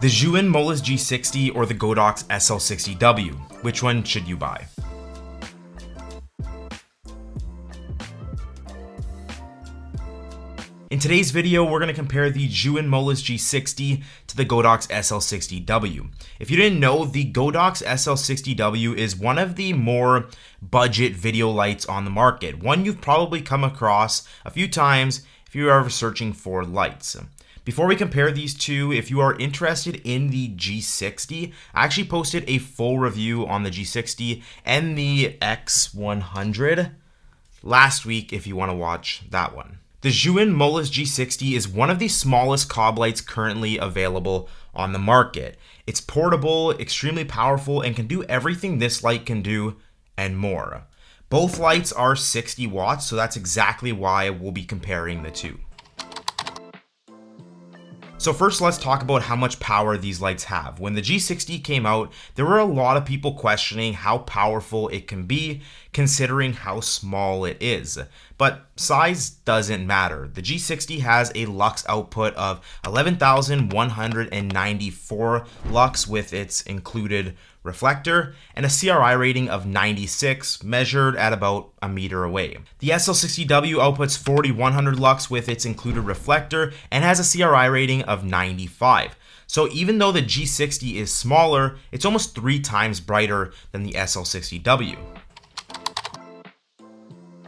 The Zhiyun Molus G60 or the Godox SL60W? Which one should you buy? In today's video, we're going to compare the Zhiyun Molus G60 to the Godox SL60W. If you didn't know, the Godox SL60W is one of the more budget video lights on the market. One you've probably come across a few times if you're ever searching for lights. Before we compare these two, if you are interested in the G60, I actually posted a full review on the G60 and the X100 last week if you want to watch that one. The Zhiyun Molus G60 is one of the smallest cob lights currently available on the market. It's portable, extremely powerful, and can do everything this light can do and more. Both lights are 60 watts, so that's exactly why we'll be comparing the two. So first, let's talk about how much power these lights have. When the G60 came out, there were a lot of people questioning how powerful it can be, considering how small it is. But size doesn't matter. The G60 has a lux output of 11,194 lux with its included reflector, and a CRI rating of 96, measured at about a meter away. The SL60W outputs 4,100 lux with its included reflector and has a CRI rating of 95. So even though the G60 is smaller, it's almost 3 times brighter than the SL60W.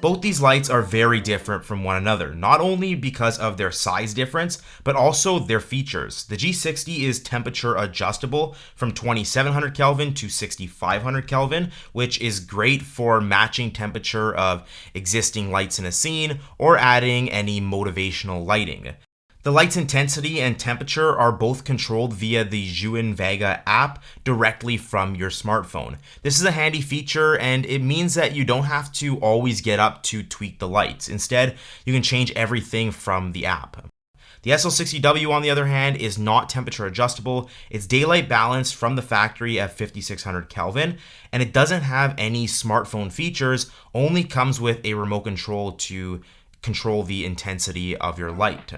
Both these lights are very different from one another, not only because of their size difference, but also their features. The G60 is temperature adjustable from 2700 Kelvin to 6500 Kelvin, which is great for matching temperature of existing lights in a scene or adding any motivational lighting. The light's intensity and temperature are both controlled via the Zhiyun Vega app directly from your smartphone. This is a handy feature, and it means that you don't have to always get up to tweak the lights. Instead, you can change everything from the app. The SL60W, on the other hand, is not temperature adjustable. It's daylight balanced from the factory at 5600 Kelvin, and it doesn't have any smartphone features, only comes with a remote control to control the intensity of your light.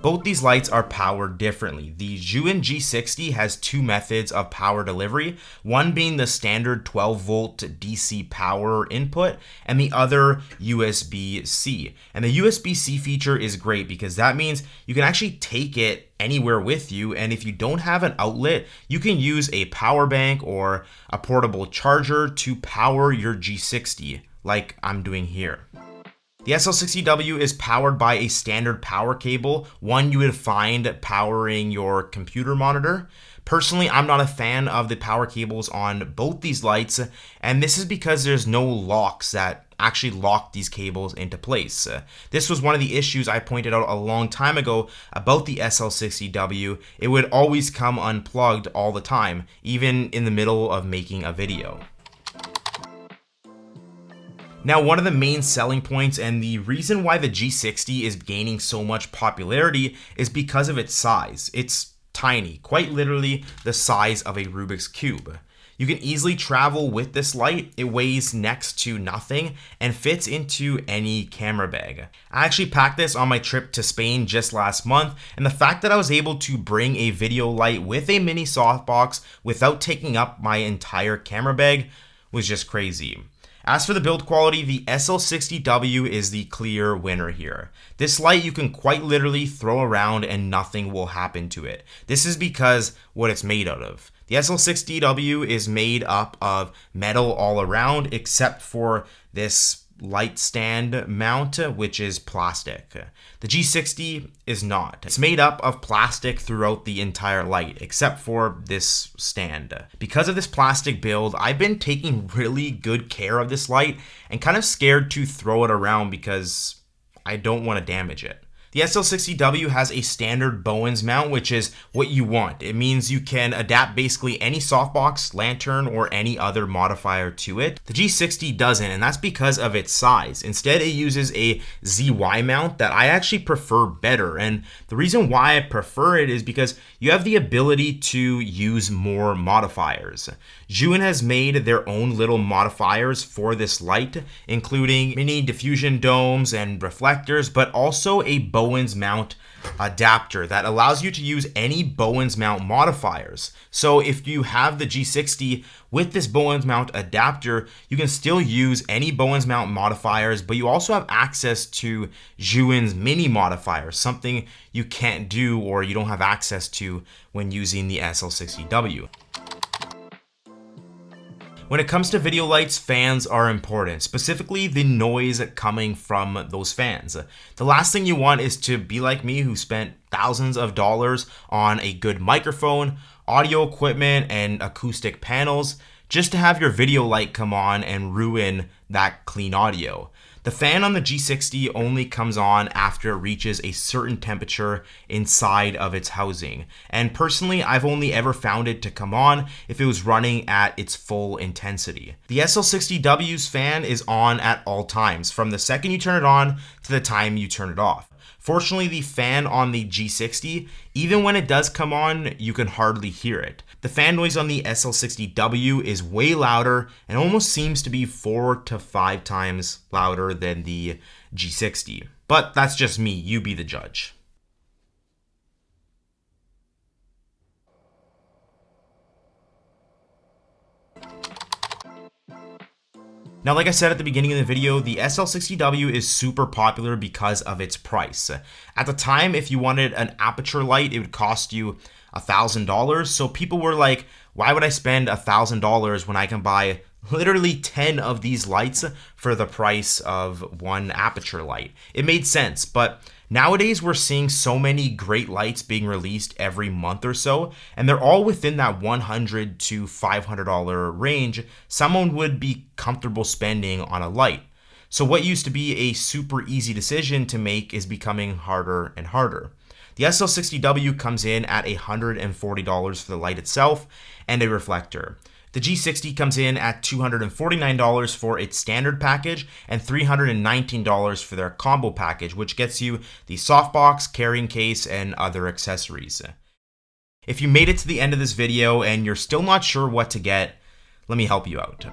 Both these lights are powered differently. The Zhiyun G60 has 2 methods of power delivery, one being the standard 12-volt DC power input, and the other USB-C. And the USB-C feature is great because that means you can actually take it anywhere with you, and if you don't have an outlet, you can use a power bank or a portable charger to power your G60, like I'm doing here. The SL60W is powered by a standard power cable, one you would find powering your computer monitor. Personally, I'm not a fan of the power cables on both these lights, and this is because there's no locks that actually lock these cables into place. This was one of the issues I pointed out a long time ago about the SL60W. It would always come unplugged all the time, even in the middle of making a video. Now, one of the main selling points and the reason why the G60 is gaining so much popularity is because of its size. It's tiny, quite literally the size of a Rubik's Cube. You can easily travel with this light. It weighs next to nothing and fits into any camera bag. I actually packed this on my trip to Spain just last month, and the fact that I was able to bring a video light with a mini softbox without taking up my entire camera bag was just crazy. As for the build quality, the SL60W is the clear winner here. This light you can quite literally throw around and nothing will happen to it. This is because what it's made out of. The SL60W is made up of metal all around except for this light stand mount, which is plastic. The G60 is not. It's made up of plastic throughout the entire light, except for this stand. Because of this plastic build, I've been taking really good care of this light and kind of scared to throw it around because I don't want to damage it. The SL60W has a standard Bowens mount, which is what you want. It means you can adapt basically any softbox, lantern, or any other modifier to it. The G60 doesn't, and that's because of its size. Instead, it uses a ZY mount that I actually prefer better. And the reason why I prefer it is because you have the ability to use more modifiers. Zhiyun has made their own little modifiers for this light, including mini diffusion domes and reflectors, but also a Bowens mount adapter that allows you to use any Bowens mount modifiers. So if you have the G60 with this Bowens mount adapter, you can still use any Bowens mount modifiers, but you also have access to Zhiyun's mini modifiers, something you can't do or you don't have access to when using the SL60W. When it comes to video lights, fans are important, specifically the noise coming from those fans. The last thing you want is to be like me, who spent thousands of dollars on a good microphone, audio equipment, and acoustic panels just to have your video light come on and ruin that clean audio. The fan on the G60 only comes on after it reaches a certain temperature inside of its housing. And personally, I've only ever found it to come on if it was running at its full intensity. The SL60W's fan is on at all times, from the second you turn it on to the time you turn it off. Fortunately, the fan on the G60, even when it does come on, you can hardly hear it. The fan noise on the SL60W is way louder and almost seems to be 4 to 5 times louder than the G60. But that's just me, you be the judge. Now, like I said at the beginning of the video, the SL60W is super popular because of its price. At the time, if you wanted an aperture light, it would cost you $1,000. So people were like, why would I spend $1,000 when I can buy literally 10 of these lights for the price of one aperture light? It made sense, but nowadays we're seeing so many great lights being released every month or so, and they're all within that $100 to $500 range someone would be comfortable spending on a light. So what used to be a super easy decision to make is becoming harder and harder. The SL60W comes in at $140 for the light itself and a reflector. The G60 comes in at $249 for its standard package and $319 for their combo package, which gets you the softbox, carrying case, and other accessories. If you made it to the end of this video and you're still not sure what to get, let me help you out.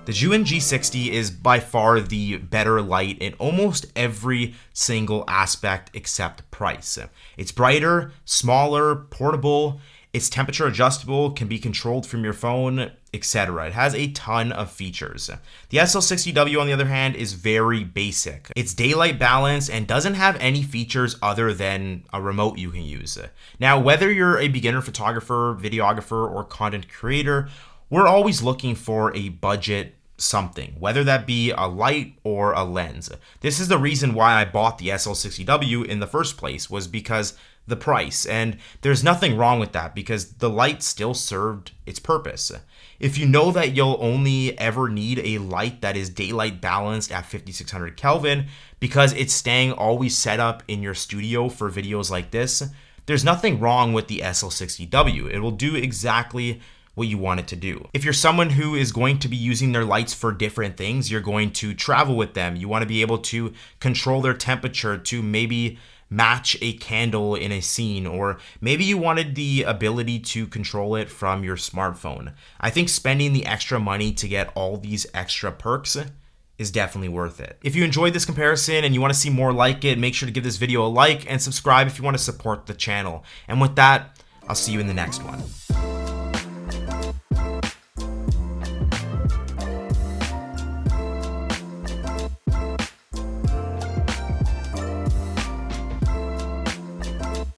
The Zhiyun G60 is by far the better light in almost every single aspect except price. It's brighter, smaller, portable, it's temperature adjustable, can be controlled from your phone, etc. It has a ton of features. The SL60W, on the other hand, is very basic. It's daylight balanced and doesn't have any features other than a remote you can use. Now, whether you're a beginner photographer, videographer, or content creator, we're always looking for a budget something, whether that be a light or a lens. This is the reason why I bought the SL60W in the first place, was because the price, and there's nothing wrong with that because the light still served its purpose. If you know that you'll only ever need a light that is daylight balanced at 5600 Kelvin because it's staying always set up in your studio for videos like this, there's nothing wrong with the SL60W. It will do exactly what you want it to do. If you're someone who is going to be using their lights for different things, you're going to travel with them, you want to be able to control their temperature to maybe match a candle in a scene, or maybe you wanted the ability to control it from your smartphone, I think spending the extra money to get all these extra perks is definitely worth it. If you enjoyed this comparison and you want to see more like it, make sure to give this video a like and subscribe if you want to support the channel. And with that, I'll see you in the next one.